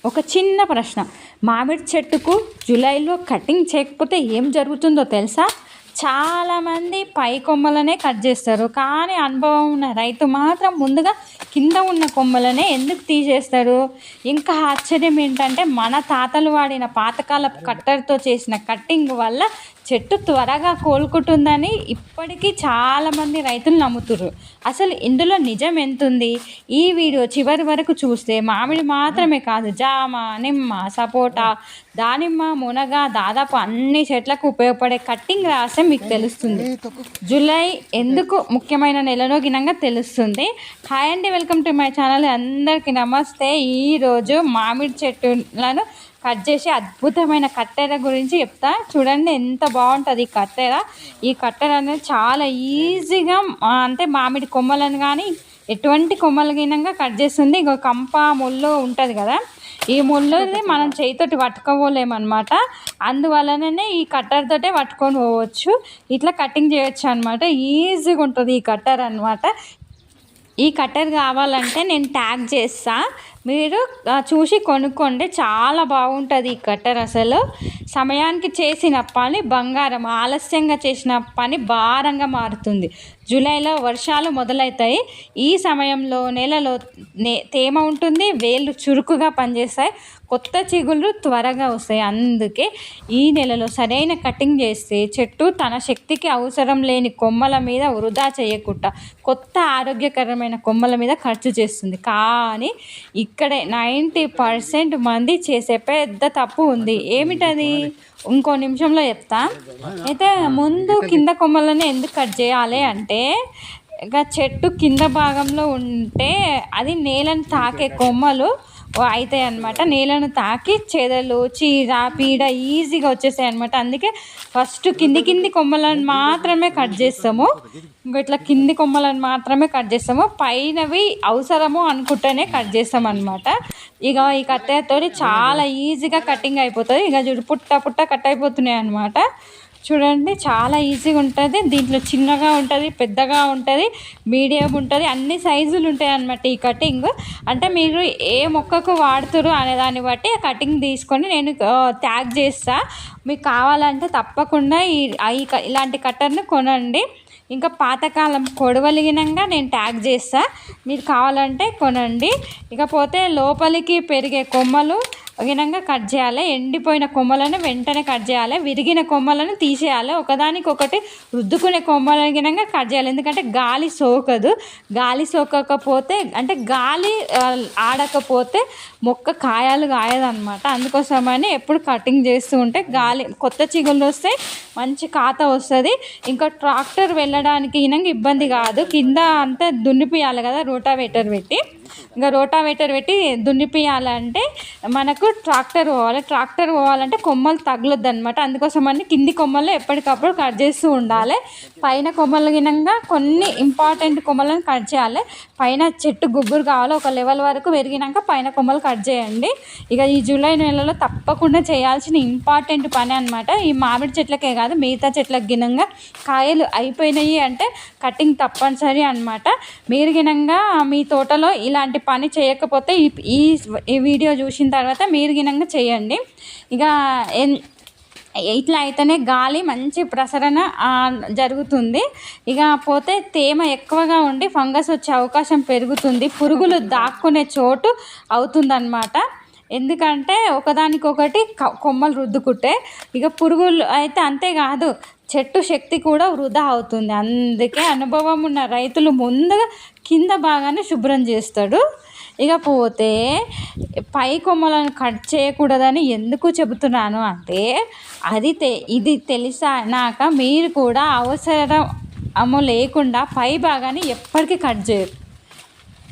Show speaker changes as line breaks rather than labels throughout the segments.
ఒక చిన్న ప్రశ్న, మామిడి చెట్టుకు జూలైలో కటింగ్ చేయకపోతే ఏం జరుగుతుందో తెలుసా? చాలామంది పై కొమ్మలనే కట్ చేస్తారు, కానీ అనుభవం ఉన్న రైతు మాత్రం ముందుగా కింద ఉన్న కొమ్మలనే ఎందుకు తీసేస్తారు? ఇంకా ఆశ్చర్యం ఏంటంటే మన తాతలు వాడిన పాతకాల కట్టర్తో చేసిన కట్టింగ్ వల్ల చెట్టు త్వరగా కోలుకుంటుందని ఇప్పటికీ చాలామంది రైతులు నమ్ముతున్నారు. అసలు ఇందులో నిజం ఎంతుంది? ఈ వీడియో చివరి వరకు చూస్తే మామిడి మాత్రమే కాదు, జామ, నిమ్మ, సపోటా, దానిమ్మ, మునగ, దాదాపు అన్ని చెట్లకు ఉపయోగపడే కట్టింగ్ రహస్యం మీకు తెలుస్తుంది. జూలై ఎందుకు ముఖ్యమైన నెలలో గినంగా తెలుస్తుంది. హాయ్ అండి, వెల్కమ్ టు మై ఛానల్. అందరికీ నమస్తే. ఈరోజు మామిడి చెట్టులను కట్ చేసి అద్భుతమైన కత్తెర గురించి చెప్తా. చూడండి ఎంత బాగుంటుంది ఈ కత్తెర. ఈ కత్తెర అనేది చాలా ఈజీగా అంటే మామిడి కొమ్మలను కానీ ఎటువంటి కొమ్మలు గినంగా కట్ చేస్తుంది. ఇక కంప ముళ్ళు ఉంటుంది కదా, ఈ ముళ్ళని మనం చేయితోటి పట్టుకోలేమన్నమాట. అందువలననే ఈ కట్టర్తోటే పట్టుకొని పోవచ్చు, ఇట్లా కటింగ్ చేయొచ్చు అనమాట. ఈజీగా ఉంటుంది ఈ కట్టర్ అనమాట. ఈ కట్టర్ కావాలంటే నేను ట్యాగ్ చేస్తా, మీరు చూసి కొనుక్కోండి. చాలా బాగుంటుంది ఈ కట్టర్. అసలు సమయానికి చేసిన పని బంగారం, ఆలస్యంగా చేసిన పని భారంగా మారుతుంది. జూలైలో వర్షాలు మొదలవుతాయి. ఈ సమయంలో నేలలో తేమ ఉంటుంది, వేళ్ళు చురుకుగా పనిచేస్తాయి, కొత్త చిగుళ్ళు త్వరగా వస్తాయి. అందుకే ఈ నెలలో సరైన కటింగ్ చేస్తే చెట్టు తన శక్తికి అవసరం లేని కొమ్మల మీద వృధా చేయకుండా కొత్త ఆరోగ్యకరమైన కొమ్మల మీద ఖర్చు చేస్తుంది. కానీ ఇక్కడే 90% మంది చేసే పెద్ద తప్పు ఉంది. ఏమిటది? ఇంకో నిమిషంలో చెప్తా. అయితే ముందు కింద కొమ్మలను ఎందుకు కట్ చేయాలి అంటే, ఇక చెట్టు కింద భాగంలో ఉంటే అది నేలను తాకే కొమ్మలు అవుతాయి అన్నమాట. నేలను తాకి చెదలు, చీడ, పీడ ఈజీగా వచ్చేసాయి అనమాట. అందుకే ఫస్ట్ కింది కొమ్మలను మాత్రమే కట్ చేస్తాము. ఇట్లా కింది కొమ్మలను మాత్రమే కట్ చేస్తాము, పైనవి అవసరము అనుకుంటేనే కట్ చేస్తాం అనమాట. ఇక ఈ కత్తెరతో చాలా ఈజీగా కటింగ్ అయిపోతుంది. ఇక చూడు పుట్ట కట్ అయిపోతున్నాయి అనమాట. చూడండి చాలా ఈజీగా ఉంటుంది. దీంట్లో చిన్నగా ఉంటుంది, పెద్దగా ఉంటుంది, మీడియం ఉంటుంది, అన్ని సైజులు ఉంటాయి అన్నమాట ఈ కటింగ్. అంటే మీరు ఏ మొక్కకు వాడుతారు అనే దాన్ని బట్టి కటింగ్ తీసుకొని నేను ట్యాగ్ చేస్తా. మీకు కావాలంటే తప్పకుండా ఇలాంటి కట్టర్ని కొనండి. ఇంకా పాతకాలం కొడవలిగినంగా నేను ట్యాగ్ చేస్తా, మీరు కావాలంటే కొనండి. ఇకపోతే లోపలికి పెరిగే కొమ్మలు గినంగా కట్ చేయాలి. ఎండిపోయిన కొమ్మలను వెంటనే కట్ చేయాలి, విరిగిన కొమ్మలను తీసేయాలి. ఒకదానికొకటి రుద్దుకునే కొమ్మలను గినంగా కట్ చేయాలి, ఎందుకంటే గాలి సోకదు. గాలి సోకకపోతే అంటే గాలి ఆడకపోతే మొక్క కాయలు కాయదనమాట. అందుకోసమని ఎప్పుడు కటింగ్ చేస్తూ ఉంటే గాలి కొత్త చిగుళ్ళు వస్తాయి, మంచి కాత వస్తుంది. ఇంకా ట్రాక్టర్ వెళ్ళడానికి గినంగా ఇబ్బంది కాదు. కింద అంతా దున్నిపియాలి కదా రోటావేటర్ పెట్టి. ఇంకా రోటావేటర్ పెట్టి దున్నిపియాలంటే మనకు ట్రాక్టర్ పోవాలంటే కొమ్మలు తగలొద్దు అనమాట. అందుకోసమని కింది కొమ్మలు ఎప్పటికప్పుడు కట్ చేస్తూ ఉండాలి. పైన కొమ్మలు గినంగా కొన్ని ఇంపార్టెంట్ కొమ్మలను కట్ చేయాలి. పైన చెట్టు గుబురు కావాలి, ఒక లెవెల్ వరకు పెరిగినాక పైన కొమ్మలు కట్ చేయండి. ఇక ఈ జూలై నెలలో తప్పకుండా చేయాల్సిన ఇంపార్టెంట్ పని అనమాట. ఈ మామిడి చెట్లకే కాదు మిగతా చెట్లకు గినంగా కాయలు అయిపోయినాయి అంటే కటింగ్ తప్పనిసరి అనమాట. మీరు గినంగా మీ తోటలో ఇలాంటి పని చేయకపోతే ఈ వీడియో చూసిన తర్వాత మీరు గినంగా చేయండి. ఇక ఇట్లా అయితేనే గాలి మంచి ప్రసరణ జరుగుతుంది. ఇక పోతే తేమ ఎక్కువగా ఉండి ఫంగస్ వచ్చే అవకాశం పెరుగుతుంది, పురుగులు దాక్కునే చోటు అవుతుందన్నమాట. ఎందుకంటే ఒకదానికొకటి కొమ్మలు రుద్దుకుంటే ఇక పురుగులు అయితే అంతేకాదు చెట్టు శక్తి కూడా వృధా అవుతుంది. అందుకే అనుభవం ఉన్న రైతులు ముందుగా కింద భాగాన్ని శుభ్రం చేస్తాడు. ఇకపోతే పై కొమ్మలను కట్ చేయకూడదని ఎందుకు చెబుతున్నాను అంటే, ఇది తెలిసాక మీరు కూడా అవసరము లేకుండా పై భాగాన్ని ఎప్పటికీ కట్ చేయరు.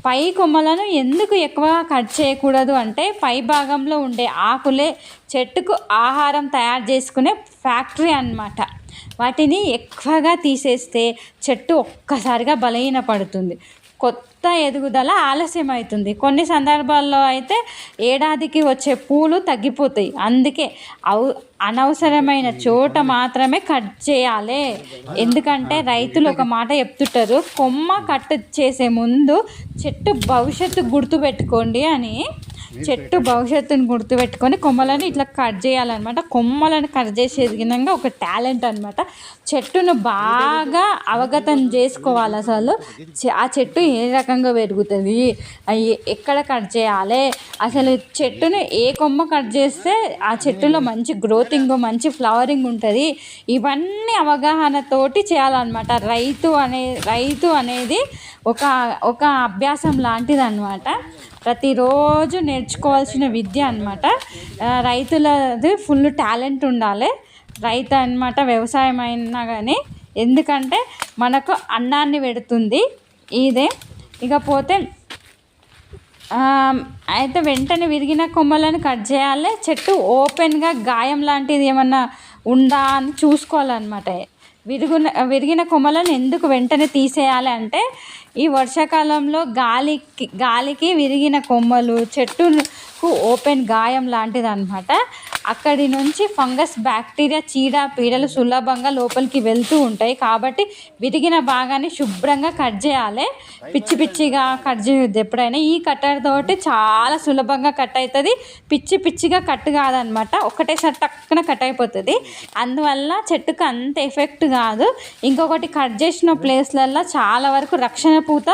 పై కొమ్మలను ఎందుకు ఎక్కువగా కట్ చేయకూడదు అంటే, పై భాగంలో ఉండే ఆకులే చెట్టుకు ఆహారం తయారు చేసుకునే ఫ్యాక్టరీ అన్నమాట. వాటిని ఎక్కువగా తీసేస్తే చెట్టు ఒక్కసారిగా బలహీనపడుతుంది, కొత్త ఎదుగుదల ఆలస్యం అవుతుంది. కొన్ని సందర్భాల్లో అయితే ఏడాదికి వచ్చే పూలు తగ్గిపోతాయి. అందుకే అనవసరమైన చోట మాత్రమే కట్ చేయాలి. ఎందుకంటే రైతులు ఒక మాట చెప్తుంటారు, కొమ్మ కట్ చేసే ముందు చెట్టు భవిష్యత్తు గుర్తుపెట్టుకోండి అని. చెట్టు భవిష్యత్తుని గుర్తుపెట్టుకొని కొమ్మలను ఇట్లా కట్ చేయాలన్నమాట. కొమ్మలను కట్ చేసే విధంగా ఒక టాలెంట్ అనమాట. చెట్టును బాగా అవగతం చేసుకోవాలి. అసలు ఆ చెట్టు ఏ రకంగా పెరుగుతుంది, ఎక్కడ కట్ చేయాలి, అసలు చెట్టును ఏ కొమ్మ కట్ చేస్తే ఆ చెట్టులో మంచి గ్రోతింగ్ మంచి ఫ్లవరింగ్ ఉంటుంది, ఇవన్నీ అవగాహనతోటి చేయాలన్నమాట. రైతు అనేది ఒక అభ్యాసం లాంటిది అనమాట. ప్రతిరోజు నేర్చుకోవాల్సిన విద్య అనమాట. రైతులది ఫుల్ టాలెంట్ ఉండాలి. రైతు అనమాట వ్యవసాయం అయినా కానీ, ఎందుకంటే మనకు అన్నాన్ని పెడుతుంది ఇదే. ఇకపోతే అయితే వెంటనే విరిగిన కొమ్మలను కట్ చేయాలి. చెట్టు ఓపెన్గా గాయం లాంటిది ఏమన్నా ఉందా అని చూసుకోవాలన్నమాట. విరిగిన కొమ్మలను ఎందుకు వెంటనే తీసేయాలి అంటే, ఈ వర్షాకాలంలో గాలికి విరిగిన కొమ్మలు చెట్టుకు ఓపెన్ గాయం లాంటిది అనమాట. అక్కడి నుంచి ఫంగస్, బ్యాక్టీరియా, చీడ పీడలు సులభంగా లోపలికి వెళ్తూ ఉంటాయి. కాబట్టి విరిగిన భాగాన్ని శుభ్రంగా కట్ చేయాలి. పిచ్చిగా కట్ చేయొద్దు ఎప్పుడైనా. ఈ కట్టర్ తోటి చాలా సులభంగా కట్ అవుతుంది. పిచ్చిగా కట్ కాదనమాట, ఒకటేసారి టక్కున కట్ అయిపోతుంది. అందువల్ల చెట్టుకు అంత ఎఫెక్ట్ కాదు. ఇంకొకటి, కట్ చేసిన ప్లేస్లల్లో చాలా వరకు రక్షణ పూత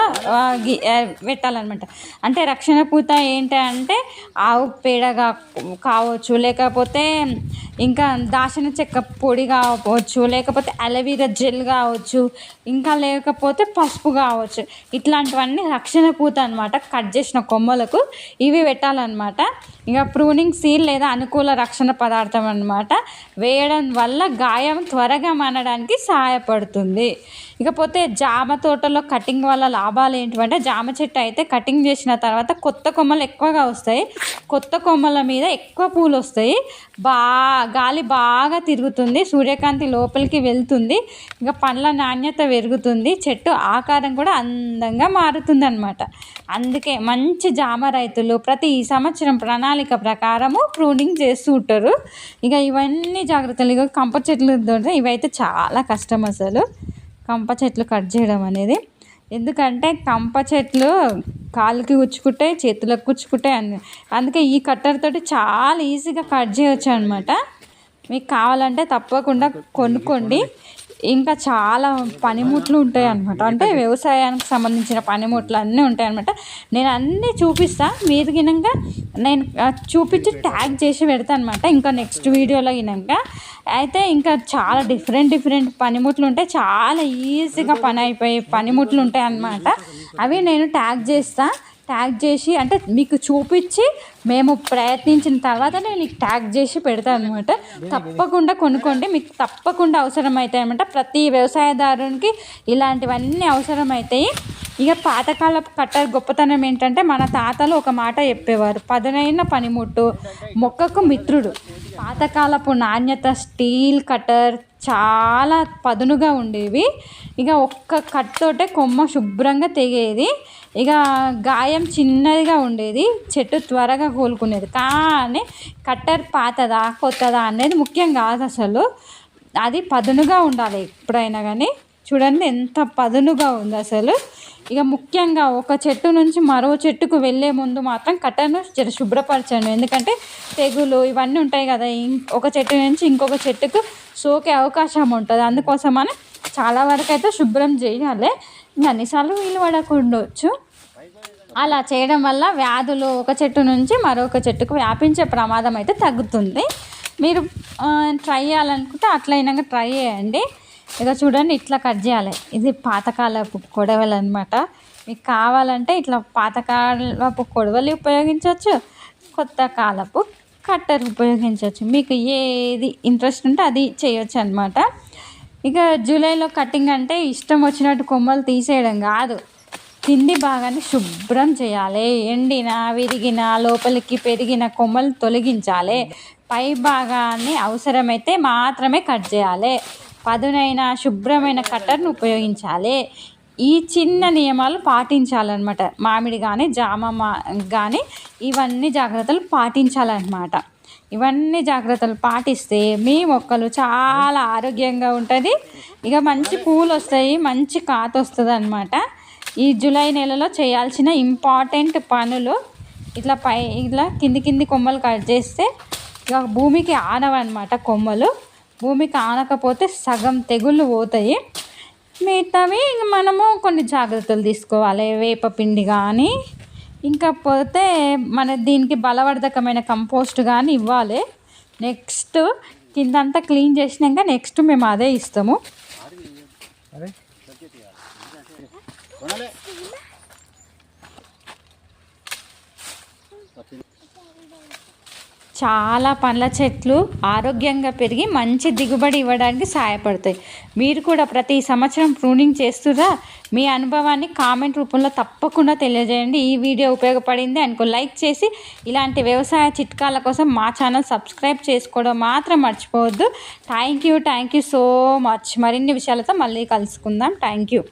పెట్టాలన్నమాట. అంటే రక్షణ పూత ఏంటంటే ఆవు పేడగా కావచ్చు, లేకపోతే ఇంకా దాచిన చెక్క పొడి కావచ్చు, లేకపోతే అలోవెరా జెల్ కావచ్చు, ఇంకా లేకపోతే పసుపు కావచ్చు. ఇట్లాంటివన్నీ రక్షణ పూత అనమాట. కట్ చేసిన కొమ్మలకు ఇవి పెట్టాలన్నమాట. ఇక ప్రూనింగ్ సీల్ లేదా అనుకూల రక్షణ పదార్థం అనమాట వేయడం వల్ల గాయం త్వరగా మానడానికి సహాయపడుతుంది. ఇకపోతే జామ తోటలో కటింగ్ వల్ల లాభాలు ఏంటంటే, జామ చెట్టు అయితే కటింగ్ చేసిన తర్వాత కొత్త కొమ్మలు ఎక్కువగా వస్తాయి. కొత్త కొమ్మల మీద ఎక్కువ పూలు వస్తాయి. గాలి బాగా తిరుగుతుంది, సూర్యకాంతి లోపలికి వెళ్తుంది, ఇంకా పండ్ల నాణ్యత పెరుగుతుంది, చెట్టు ఆకారం కూడా అందంగా మారుతుంది అనమాట. అందుకే మంచి జామ రైతులు ప్రతి సంవత్సరం ప్రణాళిక ప్రకారము ప్రూనింగ్ చేస్తూ ఉంటారు. ఇక ఇవన్నీ జాగ్రత్తలు. ఇక కంప చెట్లు ఇవైతే చాలా కష్టం అసలు, కంప చెట్లు కట్ చేయడం అనేది. ఎందుకంటే కంప చెట్లు కాళ్ళకి గుచ్చుకుంటాయి, చేతులకు గుచ్చుకుంటాయి అందుకే ఈ కట్టర్ తోటి చాలా ఈజీగా కట్ చేయొచ్చు అనమాట. మీకు కావాలంటే తప్పకుండా కొనుక్కోండి. ఇంకా చాలా పనిముట్లు ఉంటాయి అనమాట. అంటే వ్యవసాయానికి సంబంధించిన పనిముట్లు అన్నీ ఉంటాయి అనమాట. నేను అన్నీ చూపిస్తాను. మీరు గినంగా నేను చూపించి ట్యాగ్ చేసి పెడతాను అనమాట. ఇంకా నెక్స్ట్ వీడియోలో గినంక అయితే ఇంకా చాలా డిఫరెంట్ పనిముట్లు ఉంటాయి. చాలా ఈజీగా పని అయిపోయే పనిముట్లు ఉంటాయి అన్నమాట. అవి నేను ట్యాగ్ చేసి అంటే మీకు చూపించి మేము ప్రయత్నించిన తర్వాత నేను మీకు ట్యాగ్ చేసి పెడతాను అనమాట. తప్పకుండా కొనుక్కోండి, మీకు తప్పకుండా అవసరం అవుతాయి అనమాట. ప్రతి వ్యవసాయదారునికి ఇలాంటివన్నీ అవసరం అవుతాయి. ఇక పాతకాలపు కట్టర్ గొప్పతనం ఏంటంటే, మన తాతలు ఒక మాట చెప్పేవారు, పదునైన పనిముట్టు మొక్కకు మిత్రుడు. పాతకాలపు నాణ్యత స్టీల్ కట్టర్ చాలా పదునుగా ఉండేవి. ఇక ఒక్క కట్టతోటే కొమ్మ శుభ్రంగా తెగేది. ఇక గాయం చిన్నదిగా ఉండేది, చెట్టు త్వరగా కోలుకునేది. కానీ కట్టర్ పాతదా కొత్తదా అనేది ముఖ్యం కాదు అసలు, అది పదునుగా ఉండాలి ఎప్పుడైనా కానీ. చూడండి ఎంత పదునుగా ఉంది అసలు. ఇక ముఖ్యంగా ఒక చెట్టు నుంచి మరో చెట్టుకు వెళ్ళే ముందు మాత్రం కట్టర్ను శుభ్రపరచండి. ఎందుకంటే తెగులు ఇవన్నీ ఉంటాయి కదా, ఒక చెట్టు నుంచి ఇంకొక చెట్టుకు సోకే అవకాశం ఉంటుంది. అందుకోసమని చాలా వరకు అయితే శుభ్రం చేయాలి. ఇంకా అన్నిసార్లు వీలు పడకుండొచ్చు. అలా చేయడం వల్ల వ్యాధులు ఒక చెట్టు నుంచి మరొక చెట్టుకు వ్యాపించే ప్రమాదం అయితే తగ్గుతుంది. మీరు ట్రై చేయాలనుకుంటే అట్లయినాక ట్రై చేయండి. ఇక చూడండి ఇట్లా కట్ చేయాలి. ఇది పాతకాలపు కొడవలు అనమాట. మీకు కావాలంటే ఇట్లా పాతకాలపు కొడవలు ఉపయోగించవచ్చు, కొత్త కాలపు కట్టర్ ఉపయోగించవచ్చు. మీకు ఏది ఇంట్రెస్ట్ ఉంటే అది చేయొచ్చు అనమాట. ఇక జూలైలో కటింగ్ అంటే ఇష్టం వచ్చినట్టు కొమ్మలు తీసేయడం కాదు, కింది భాగాన్ని శుభ్రం చేయాలి. ఎండిన విరిగిన లోపలికి పెరిగిన కొమ్మలు తొలగించాలి. పై భాగాన్ని అవసరమైతే మాత్రమే కట్ చేయాలి. పదునైన శుభ్రమైన కట్టర్ను ఉపయోగించాలి. ఈ చిన్న నియమాలు పాటించాలన్నమాట. మామిడి కానీ జామ కానీ ఇవన్నీ జాగ్రత్తలు పాటించాలన్నమాట. ఇవన్నీ జాగ్రత్తలు పాటిస్తే మీ మొక్కలు చాలా ఆరోగ్యంగా ఉంటుంది. ఇక మంచి పూలు వస్తాయి, మంచి కాత వస్తుంది అన్నమాట. ఈ జూలై నెలలో చేయాల్సిన ఇంపార్టెంట్ పనులు ఇట్లా ఇట్లా కింది కొమ్మలు కట్ చేస్తే ఇక భూమికి ఆనవన్నమాట కొమ్మలు. భూమికి ఆనకపోతే సగం తెగుళ్ళు పోతాయి. మిగతావి మనము కొన్ని జాగ్రత్తలు తీసుకోవాలి. వేపపిండి కానీ ఇంకా పోతే మన దీనికి బలవర్ధకమైన కంపోస్ట్ కానీ ఇవ్వాలి. నెక్స్ట్ కిందంతా క్లీన్ చేసినాక నెక్స్ట్ మేము అదే ఇస్తాము. చాలా పండ్ల చెట్లు ఆరోగ్యంగా పెరిగి మంచి దిగుబడి ఇవ్వడానికి సహాయపడతాయి. మీరు కూడా ప్రతి సంవత్సరం ప్రూనింగ్ చేస్తురా? మీ అనుభవాన్ని కామెంట్ రూపంలో తప్పకుండా తెలియజేయండి. ఈ వీడియో ఉపయోగపడింది అనుకో లైక్ చేసి ఇలాంటి వ్యవసాయ చిట్కాల కోసం మా ఛానల్ సబ్స్క్రైబ్ చేసుకోవడం మాత్రం మర్చిపోవద్దు. Thank you so much. మరిన్ని విషయాలతో మళ్ళీ కలుసుకుందాం. Thank you.